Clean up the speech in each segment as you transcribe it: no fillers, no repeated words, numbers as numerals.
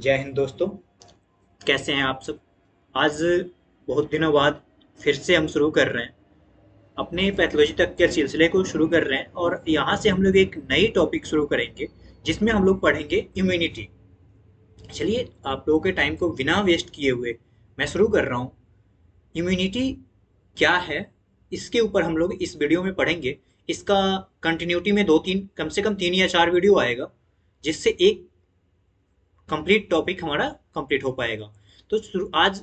जय हिंद दोस्तों। कैसे हैं आप सब। आज बहुत दिनों बाद फिर से हम शुरू कर रहे हैं अपने पैथोलॉजी तक के सिलसिले को शुरू कर रहे हैं और यहाँ से हम लोग एक नई टॉपिक शुरू करेंगे जिसमें हम लोग पढ़ेंगे इम्यूनिटी। चलिए आप लोगों के टाइम को बिना वेस्ट किए हुए मैं शुरू कर रहा हूँ। इम्यूनिटी क्या है, इसके ऊपर हम लोग इस वीडियो में पढ़ेंगे। इसका कंटिन्यूटी में दो तीन, कम से कम 3 या 4 वीडियो आएगा जिससे एक कंप्लीट टॉपिक हमारा कंप्लीट हो पाएगा। तो आज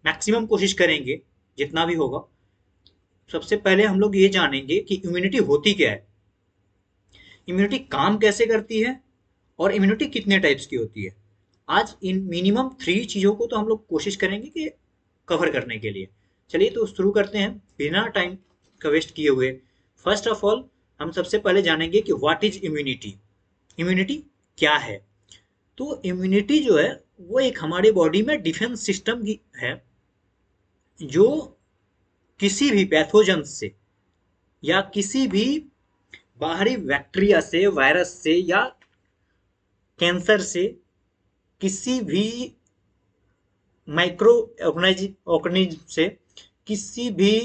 मैक्सिमम कोशिश करेंगे जितना भी होगा। सबसे पहले हम लोग ये जानेंगे कि इम्यूनिटी होती क्या है, इम्यूनिटी काम कैसे करती है और इम्यूनिटी कितने टाइप्स की होती है। आज इन मिनिमम 3 चीज़ों को तो हम लोग कोशिश करेंगे कि कवर करने के लिए। चलिए तो शुरू करते हैं बिना टाइम का वेस्ट किए हुए। फर्स्ट ऑफ ऑल हम सबसे पहले जानेंगे कि व्हाट इज इम्यूनिटी। इम्यूनिटी क्या है। तो इम्यूनिटी जो है वो एक हमारे बॉडी में डिफेंस सिस्टम की है जो किसी भी पैथोजन से या किसी भी बाहरी बैक्टीरिया से, वायरस से या कैंसर से, किसी भी माइक्रो ऑर्गेनिज्म से, किसी भी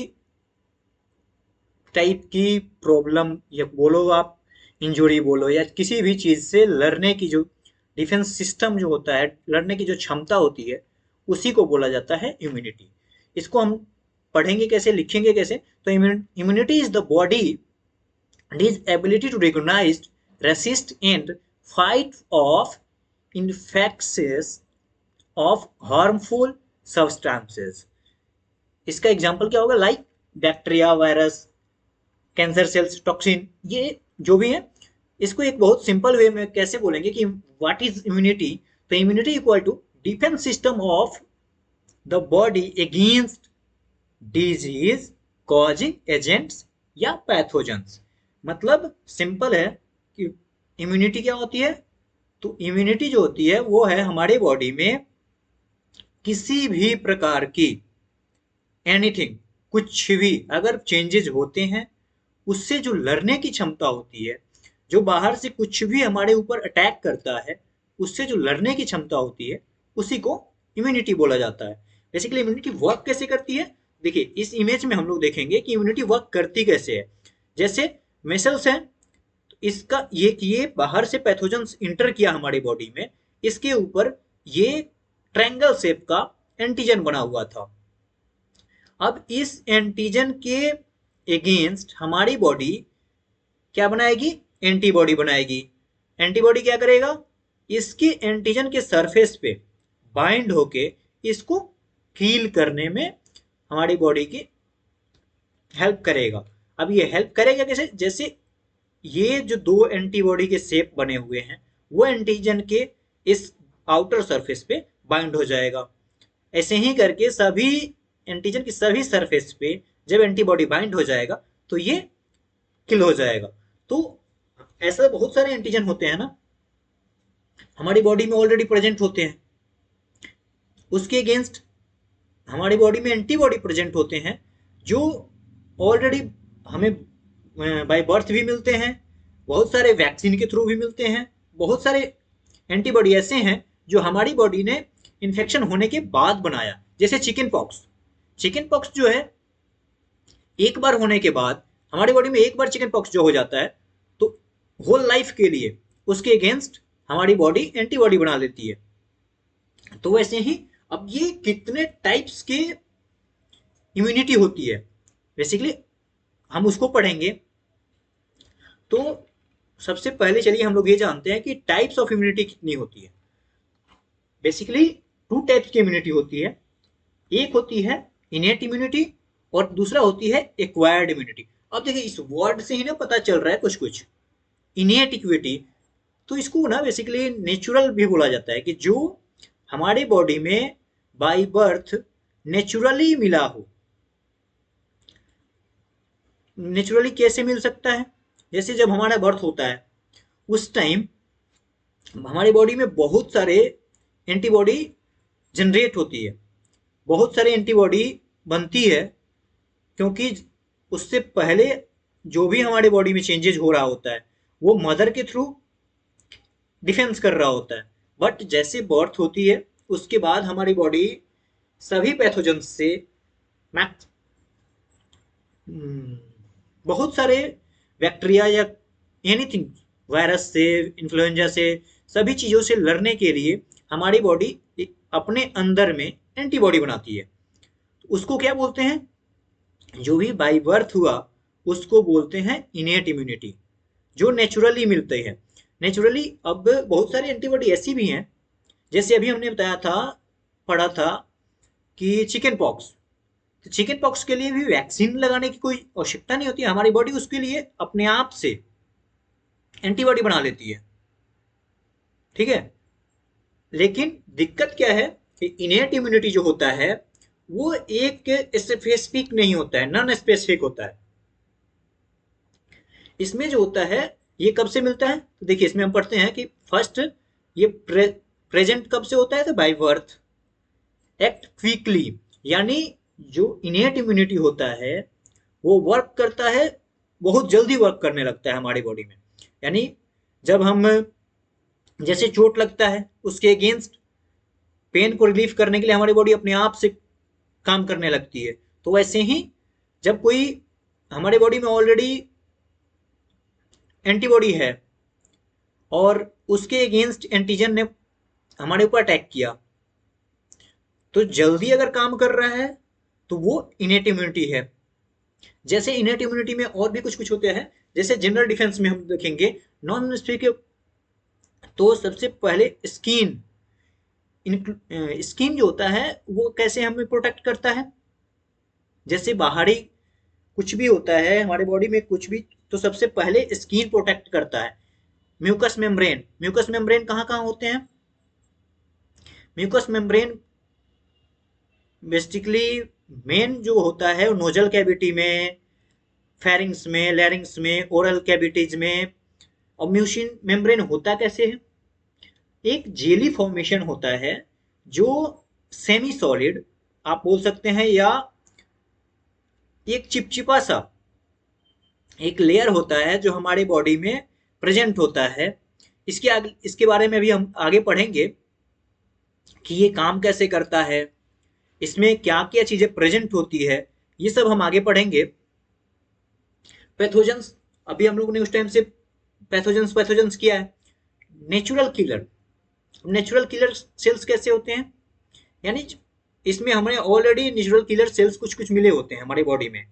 टाइप की प्रॉब्लम या बोलो आप, इंजरी बोलो या किसी भी चीज से लड़ने की जो डिफेंस सिस्टम जो होता है, लड़ने की जो क्षमता होती है, उसी को बोला जाता है इम्यूनिटी। इसको हम पढ़ेंगे कैसे, लिखेंगे कैसे। तो immunity is the body is ability to recognise, resist and fight off infections of harmful substances. इसका एग्जांपल क्या होगा, like bacteria, virus, cancer cells, toxin, ये जो भी है। इसको एक बहुत सिंपल वे में कैसे बोलेंगे कि व्हाट इज इम्यूनिटी। तो immunity equal to defence system of the body against disease causing agents या पैथोजेंस। मतलब सिंपल है कि इम्यूनिटी क्या होती है। तो इम्यूनिटी जो होती है वो है हमारे बॉडी में किसी भी प्रकार की एनीथिंग, कुछ भी अगर चेंजेस होते हैं, उससे जो लड़ने की क्षमता होती है, जो बाहर से कुछ भी हमारे ऊपर अटैक करता है, उससे जो लड़ने की क्षमता होती है, उसी को इम्यूनिटी बोला जाता है। बेसिकली इम्यूनिटी वर्क कैसे करती है, देखिए इस इमेज में हम लोग देखेंगे कि इम्यूनिटी वर्क करती कैसे है। जैसे मेसल्स है, तो इसका ये बाहर से पैथोजन इंटर किया हमारे बॉडी में, इसके ऊपर ये ट्रायंगल शेप का एंटीजन बना हुआ था। अब इस एंटीजन के अगेंस्ट हमारी बॉडी क्या बनाएगी, एंटीबॉडी बनाएगी। एंटीबॉडी क्या करेगा, इसके एंटीजन के सरफेस पे बाइंड होके इसको हील करने में हमारी बॉडी की हेल्प करेगा। अब ये हेल्प करेगा कैसे, जैसे ये जो दो एंटीबॉडी के शेप बने हुए हैं वो एंटीजन के इस आउटर सरफेस पे बाइंड हो जाएगा। ऐसे ही करके सभी एंटीजन की सभी सरफेस पे जब एंटीबॉडी बाइंड हो जाएगा तो ये किल हो जाएगा। तो ऐसा बहुत सारे एंटीजन होते हैं ना हमारी बॉडी में ऑलरेडी प्रेजेंट होते हैं, उसके अगेंस्ट हमारी बॉडी में एंटीबॉडी प्रेजेंट होते हैं जो ऑलरेडी हमें बाय बर्थ भी मिलते हैं, बहुत सारे वैक्सीन के थ्रू भी मिलते हैं। बहुत सारे एंटीबॉडी ऐसे हैं जो हमारी बॉडी ने इन्फेक्शन होने के बाद बनाया। जैसे चिकन पॉक्स, चिकन पॉक्स जो है एक बार होने के बाद, हमारी बॉडी में एक बार चिकन पॉक्स जो हो जाता है तो होल लाइफ के लिए उसके अगेंस्ट हमारी बॉडी एंटीबॉडी बना लेती है। तो वैसे ही अब ये कितने टाइप्स के इम्यूनिटी होती है, बेसिकली हम उसको पढ़ेंगे। तो सबसे पहले चलिए हम लोग ये जानते हैं कि टाइप्स ऑफ इम्यूनिटी कितनी होती है। बेसिकली 2 टाइप्स की इम्यूनिटी होती है। एक होती है इनेट इम्यूनिटी और दूसरा होती है एक्वायर्ड इम्यूनिटी। अब देखिए इस वर्ड से ही ना पता चल रहा है कुछ कुछ। इनेट इक्विटी, तो इसको ना बेसिकली नेचुरल भी बोला जाता है कि जो हमारे बॉडी में बाय बर्थ नेचुरली मिला हो। नेचुरली कैसे मिल सकता है, जैसे जब हमारा बर्थ होता है उस टाइम हमारी बॉडी में बहुत सारे एंटीबॉडी जनरेट होती है, बहुत सारी एंटीबॉडी बनती है, क्योंकि उससे पहले जो भी हमारे बॉडी में चेंजेज हो रहा होता है वो मदर के थ्रू डिफेंस कर रहा होता है। बट जैसे बर्थ होती है उसके बाद हमारी बॉडी सभी पैथोजन से मैक्स बहुत सारे बैक्टीरिया या एनीथिंग, वायरस से, इन्फ्लुएंजा से, सभी चीज़ों से लड़ने के लिए हमारी बॉडी अपने अंदर में एंटीबॉडी बनाती है। उसको क्या बोलते हैं? जो भी बाई बर्थ हुआ उसको बोलते हैं इनेट इम्यूनिटी, जो नेचुरली मिलते हैं। नेचुरली अब बहुत सारी एंटीबॉडी ऐसी भी हैं, जैसे अभी हमने बताया था, पढ़ा था कि चिकन पॉक्स, तो चिकन पॉक्स के लिए भी वैक्सीन लगाने की कोई आवश्यकता नहीं होती, हमारी बॉडी उसके लिए अपने आप से एंटीबॉडी बना लेती है। ठीक है, लेकिन दिक्कत क्या है कि इनेट इम्यूनिटी जो होता है वो एक स्पेसिफिक नहीं होता है, नॉन स्पेसिफिक होता है। इसमें जो होता है ये कब से मिलता है? तो देखिए इसमें हम पढ़ते हैं कि फर्स्ट ये प्रेजेंट कब से होता है? तो बाय बर्थ, एक्ट क्विकली, यानी जो इनेट इम्यूनिटी होता है वो वर्क करता है, बहुत जल्दी वर्क करने लगता है हमारी बॉडी में। यानी जब हम, जैसे चोट लगता है उसके अगेंस्ट पेन को रिलीफ करने के लिए हमारी बॉडी अपने आप से काम करने लगती है, तो वैसे ही जब कोई हमारे बॉडी में ऑलरेडी एंटीबॉडी है और उसके अगेंस्ट एंटीजन ने हमारे ऊपर अटैक किया, तो जल्दी अगर काम कर रहा है तो वो इनेट इम्यूनिटी है। जैसे इनेट इम्यूनिटी में और भी कुछ कुछ होते हैं, जैसे जनरल डिफेंस में हम देखेंगे नॉन स्पेसिफिक, तो सबसे पहले स्किन, स्किन जो होता है वो कैसे हमें प्रोटेक्ट करता है? जैसे बाहरी कुछ भी होता है हमारे बॉडी में कुछ भी, तो सबसे पहले स्किन प्रोटेक्ट करता है। म्यूकस मेम्ब्रेन, म्यूकस मेम्ब्रेन कहाँ कहाँ होते हैं? म्यूकस मेम्ब्रेन बेसिकली मेन जो होता है वो नोजल कैविटी में, फेरिंग्स में, लैरिंग्स में, ओरल कैविटीज में। और म्यूसिन मेम्ब्रेन होता कैसे है? एक जेली फॉर्मेशन होता है जो सेमी सॉलिड आप बोल सकते हैं, या एक चिपचिपा सा एक लेयर होता है जो हमारी बॉडी में प्रेजेंट होता है। इसके बारे में भी हम आगे पढ़ेंगे कि ये काम कैसे करता है, इसमें क्या क्या चीजें प्रेजेंट होती है, ये सब हम आगे पढ़ेंगे। पैथोजेंस, अभी हम लोगों ने उस टाइम से पैथोजेंस पैथोजेंस किया है। Natural killer, natural killer cells कैसे होते हैं? यानी इसमें हमें ऑलरेडी नेचुरल किलर सेल्स कुछ कुछ मिले होते हैं हमारी बॉडी में।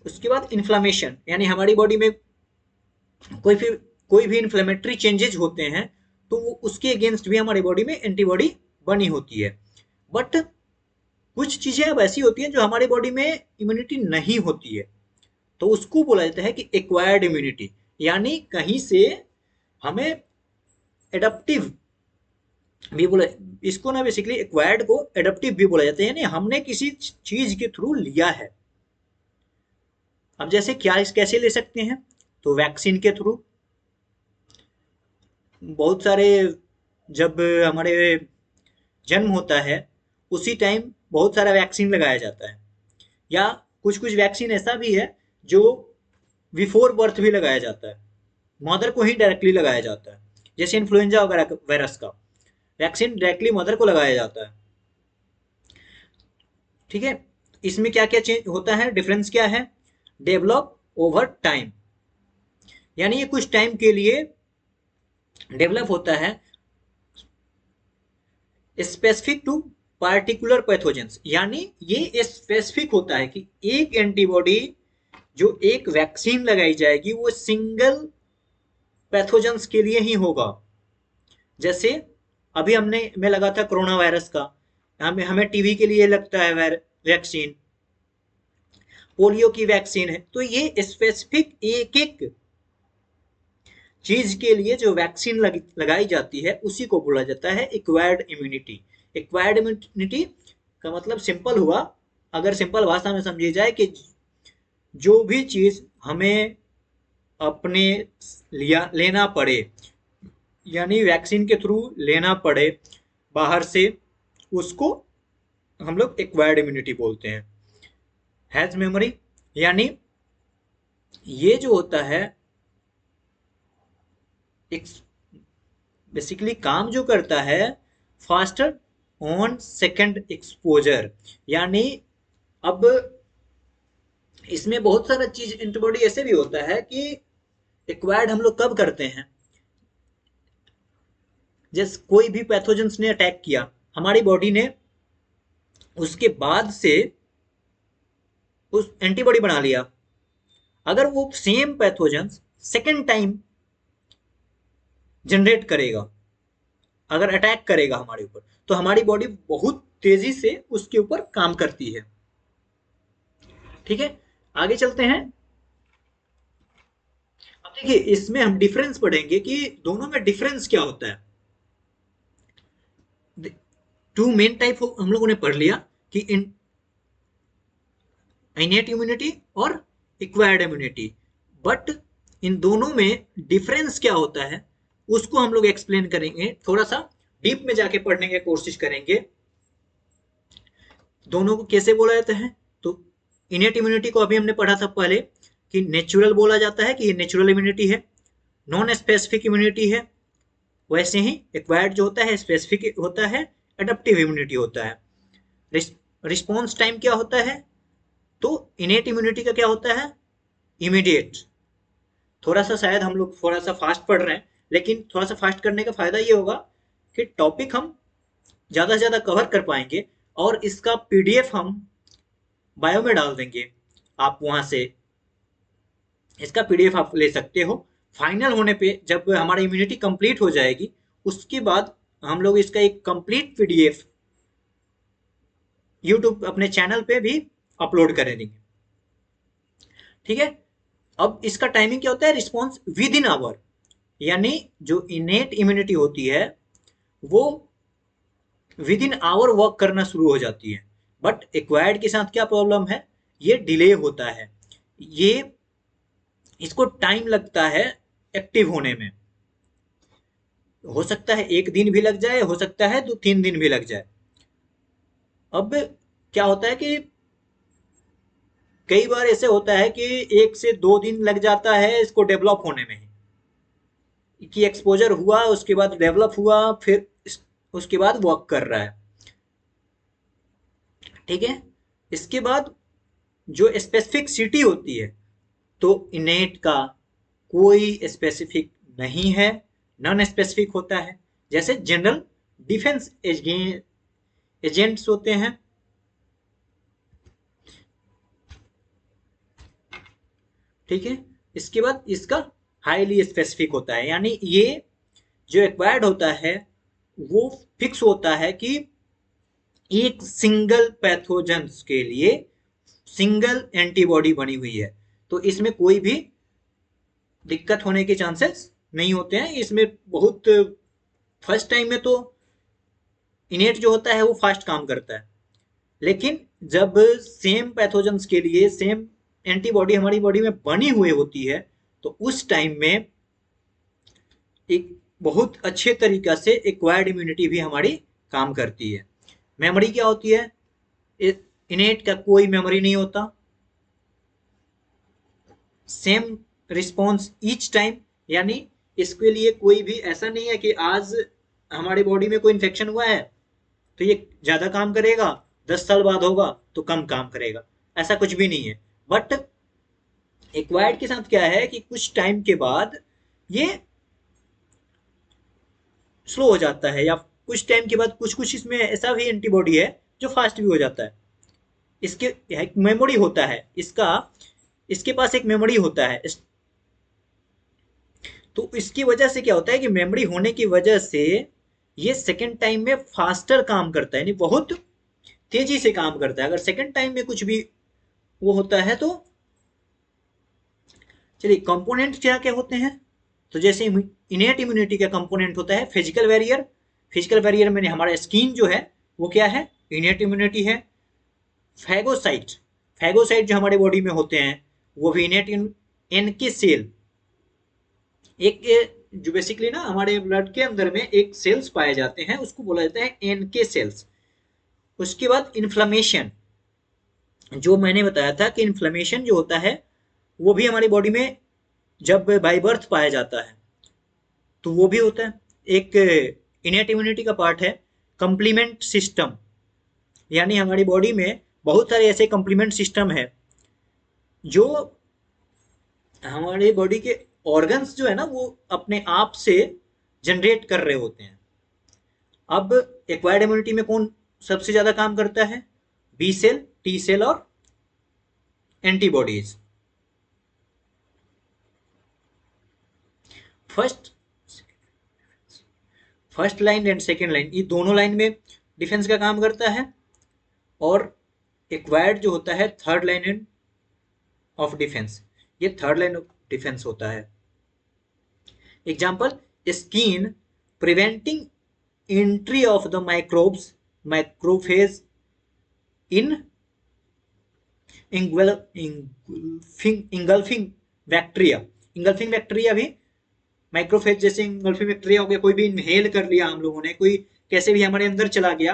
उसके बाद इन्फ्लामेशन, यानी हमारी बॉडी में कोई भी इन्फ्लेमेटरी चेंजेज होते हैं तो वो उसके अगेंस्ट भी हमारी बॉडी में एंटीबॉडी बनी होती है। बट कुछ चीजें अब ऐसी होती हैं जो हमारी बॉडी में इम्यूनिटी नहीं होती है, तो उसको बोला जाता है कि एक्वायर्ड इम्यूनिटी, यानी कहीं से हमें एडप्टिव भी बोला, इसको ना बेसिकली एक्वायर्ड को एडप्टिव भी बोला जाता है, यानी हमने किसी चीज के थ्रू लिया है। अब जैसे क्या कैसे ले सकते हैं? तो वैक्सीन के थ्रू, बहुत सारे, जब हमारे जन्म होता है उसी टाइम बहुत सारा वैक्सीन लगाया जाता है, या कुछ कुछ वैक्सीन ऐसा भी है जो बिफोर बर्थ भी लगाया जाता है, मदर को ही डायरेक्टली लगाया जाता है। जैसे इन्फ्लुएंजा वगैरह वायरस का वैक्सीन डायरेक्टली मदर को लगाया जाता है। ठीक है, इसमें क्या क्या चेंज होता है, डिफरेंस क्या है? डेवलप ओवर टाइम, यानी ये कुछ टाइम के लिए डेवलप होता है, स्पेसिफिक टू पार्टिकुलर पैथोजेंस, यानी ये स्पेसिफिक होता है कि एक एंटीबॉडी जो एक वैक्सीन लगाई जाएगी वो सिंगल पैथोजेंस के लिए ही होगा। जैसे अभी मैं लगा था कोरोना वायरस का, हमें टीबी के लिए लगता है वैक्सीन, पोलियो की वैक्सीन है, तो ये स्पेसिफिक एक एक चीज के लिए जो वैक्सीन लगाई जाती है उसी को बोला जाता है एक्वायर्ड इम्यूनिटी। एक्वायर्ड इम्यूनिटी का मतलब सिंपल हुआ, अगर सिंपल भाषा में समझी जाए कि जो भी चीज हमें अपने लेना पड़े, यानी वैक्सीन के थ्रू लेना पड़े बाहर से, उसको हम लोग एक्वायर्ड इम्यूनिटी बोलते हैं। हैज मेमोरी, यानी ये जो होता है एक बेसिकली काम जो करता है फास्टर ऑन सेकंड एक्सपोजर, यानी अब इसमें बहुत सारा चीज एंटीबॉडी ऐसे भी होता है कि एक्वायर्ड हम लोग कब करते हैं, जैसे कोई भी पैथोजेंस ने अटैक किया हमारी बॉडी ने, उसके बाद से उस एंटीबॉडी बना लिया। अगर वो same pathogens second time generate करेगा, अगर अटैक करेगा हमारे ऊपर, तो हमारी बॉडी बहुत तेजी से उसके ऊपर काम करती है। ठीक है, आगे चलते हैं। अब देखिए इसमें हम डिफरेंस पढ़ेंगे कि दोनों में डिफरेंस क्या होता है। टू मेन टाइप हम लोगों ने पढ़ लिया कि इनेट इम्यूनिटी और एक्वायर्ड इम्यूनिटी, बट इन दोनों में डिफरेंस क्या होता है उसको हम लोग एक्सप्लेन करेंगे, थोड़ा सा डीप में जाके पढ़ने की कोशिश करेंगे दोनों को कैसे बोला जाता है। तो इनेट इम्यूनिटी को अभी हमने पढ़ा था पहले कि नेचुरल बोला जाता है, कि ये नेचुरल इम्यूनिटी है, नॉन स्पेसिफिक इम्यूनिटी है। वैसे ही एक्वायर्ड जो होता है स्पेसिफिक होता है, एडेप्टिव इम्यूनिटी होता है। रिस्पॉन्स टाइम क्या होता है, तो इनेट इम्यूनिटी का क्या होता है, इमीडिएट। थोड़ा सा शायद हम लोग थोड़ा सा फास्ट पढ़ रहे हैं, लेकिन थोड़ा सा फास्ट करने का फायदा ये होगा कि टॉपिक हम ज़्यादा से ज़्यादा कवर कर पाएंगे, और इसका पीडीएफ हम बायो में डाल देंगे, आप वहां से इसका पीडीएफ आप ले सकते हो। फाइनल होने पे जब हमारी इम्यूनिटी कंप्लीट हो जाएगी, उसके बाद हम लोग इसका एक कंप्लीट पीडीएफ यूट्यूब अपने चैनल पे भी अपलोड कर देंगे। ठीक है, अब इसका टाइमिंग क्या होता है, रिस्पॉन्स विद इन आवर, यानी जो इनेट इम्यूनिटी होती है वो विद इन आवर वर्क करना शुरू हो जाती है। बट एक्वायर्ड के साथ क्या प्रॉब्लम है, ये डिले होता है, ये इसको टाइम लगता है एक्टिव होने में। हो सकता है एक दिन भी लग जाए, हो सकता है 2-3 दिन भी लग जाए। अब क्या होता है कि कई बार ऐसे होता है कि 1 से 2 दिन लग जाता है इसको डेवलप होने में, कि एक्सपोजर हुआ उसके बाद डेवलप हुआ, फिर उसके बाद वर्क कर रहा है। ठीक है, इसके बाद जो स्पेसिफिक सिटी होती है, तो इनेट का कोई स्पेसिफिक नहीं है, नॉन स्पेसिफिक होता है। जैसे जनरल डिफेंस एजेंट्स होते हैं। ठीक है, इसके बाद इसका हाईली स्पेसिफिक होता है, यानी ये जो एक्वायर्ड होता है वो फिक्स होता है कि एक सिंगल पैथोजेंस के लिए सिंगल एंटीबॉडी बनी हुई है, तो इसमें कोई भी दिक्कत होने के चांसेस नहीं होते हैं। इसमें बहुत फर्स्ट टाइम में तो इनेट जो होता है वो फास्ट काम करता है, लेकिन जब सेम पैथोजेंस के लिए सेम एंटीबॉडी हमारी बॉडी में बनी हुई होती है, तो उस टाइम में एक बहुत अच्छे तरीका से एक्वायर्ड इम्यूनिटी भी हमारी काम करती है। मेमोरी क्या होती है, इनेट का कोई मेमोरी नहीं होता, सेम रिस्पॉन्स ईच टाइम, यानी इसके लिए कोई भी ऐसा नहीं है कि आज हमारी बॉडी में कोई इन्फेक्शन हुआ है तो ये ज्यादा काम करेगा, 10 साल बाद होगा तो कम काम करेगा, ऐसा कुछ भी नहीं है। बट एक्वायर्ड के साथ क्या है कि कुछ टाइम के बाद ये स्लो हो जाता है, या कुछ टाइम के बाद कुछ कुछ इसमें ऐसा भी एंटीबॉडी है जो फास्ट भी हो जाता है। इसके एक मेमोरी होता है इसका, इसके पास एक मेमोरी होता है, तो इसकी वजह से क्या होता है कि मेमोरी होने की वजह से ये सेकेंड टाइम में फास्टर काम करता है, यानी बहुत तेजी से काम करता है। अगर सेकेंड टाइम में कुछ भी वो होता है तो चलिए कंपोनेंट क्या क्या होते हैं। तो जैसे इनेट इम्यूनिटी का कंपोनेंट होता है फिजिकल बैरियर। फिजिकल बैरियर में हमारा स्किन जो है वो क्या है, इनेट इम्यूनिटी है। फैगोसाइट, फैगोसाइट जो हमारे बॉडी में होते हैं वो भी इनेट एनके सेल, एक जो बेसिकली ना हमारे ब्लड के अंदर में एक सेल्स पाए जाते हैं उसको बोला जाता है एनके सेल्स। उसके बाद इन्फ्लेमेशन, जो मैंने बताया था कि इन्फ्लेमेशन जो होता है वो भी हमारी बॉडी में जब बाई बर्थ पाया जाता है तो वो भी होता है। एक इनेट इम्यूनिटी का पार्ट है कंप्लीमेंट सिस्टम, यानी हमारी बॉडी में बहुत सारे ऐसे कंप्लीमेंट सिस्टम है जो हमारी बॉडी के ऑर्गन्स जो है ना वो अपने आप से जनरेट कर रहे होते हैं। अब एक्वायर्ड इम्यूनिटी में कौन सबसे ज्यादा काम करता है? बी सेल, टी सेल और antibodies. First first line and second line, ये दोनों लाइन में डिफेंस का काम करता है, और एक्वायर्ड जो होता है थर्ड लाइन ऑफ डिफेंस, ये थर्ड लाइन ऑफ डिफेंस होता है। Example, skin preventing entry of the microbes, macrophage in engulfing bacteria. Engulfing bacteria भी माइक्रोफेज जैसे इंगल्फिंग बैक्टीरिया हो गया, कोई भी इनहेल कर लिया हम लोगों ने, कोई कैसे भी हमारे अंदर चला गया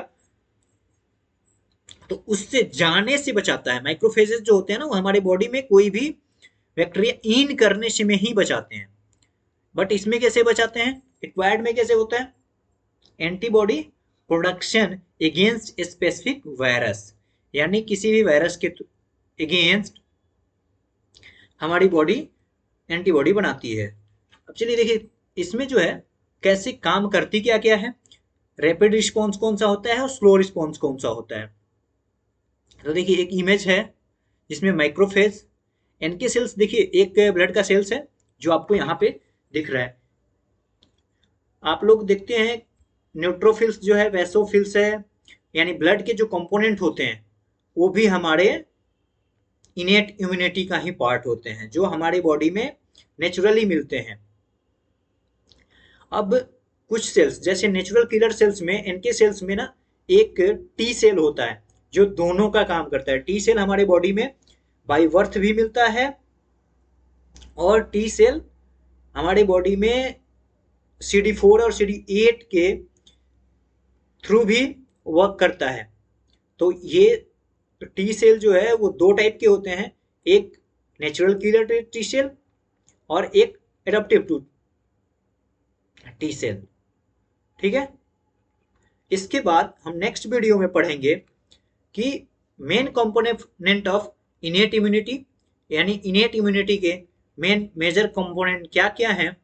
तो उससे जाने से बचाता है। माइक्रोफेजेस जो होते हैं ना वो हमारे बॉडी में कोई भी बैक्टीरिया इन करने से में ही बचाते हैं। बट इसमें कैसे बचाते हैं? एक्वायर्ड में कैसे होता है? Antibody production against specific virus, यानी किसी भी वायरस के अगेंस्ट हमारी बॉडी एंटीबॉडी बनाती है। अब चलिए देखिए इसमें जो है कैसे काम करती क्या क्या है, रैपिड रिस्पॉन्स कौन सा होता है और स्लो रिस्पॉन्स कौन सा होता है। तो देखिए एक इमेज है जिसमें माइक्रोफेज, एनके सेल्स, देखिए एक ब्लड का सेल्स है जो आपको यहाँ पे दिख रहा है। आप लोग देखते हैं न्यूट्रोफिल्स जो है, वैसोफिल्स है, यानी ब्लड के जो कंपोनेंट होते हैं वो भी हमारे इनेट इम्यूनिटी का ही पार्ट होते हैं, जो हमारे बॉडी में नेचुरली मिलते हैं। अब कुछ सेल्स जैसे नेचुरल किलर सेल्स में, एनके सेल्स में ना एक टी सेल होता है जो दोनों का काम करता है। टी सेल हमारे बॉडी में बाय बर्थ भी मिलता है, और टी सेल हमारे बॉडी में CD4 और CD8 के थ्रू भी वर्क करता है। तो ये टी सेल जो है वो दो टाइप के होते हैं, एक नेचुरल किलर टी सेल और एक एडेप्टिव टू टी सेल। ठीक है, इसके बाद हम नेक्स्ट वीडियो में पढ़ेंगे कि main component of innate immunity, यानी इनेट इम्यूनिटी के मेन मेजर कंपोनेंट क्या क्या हैं,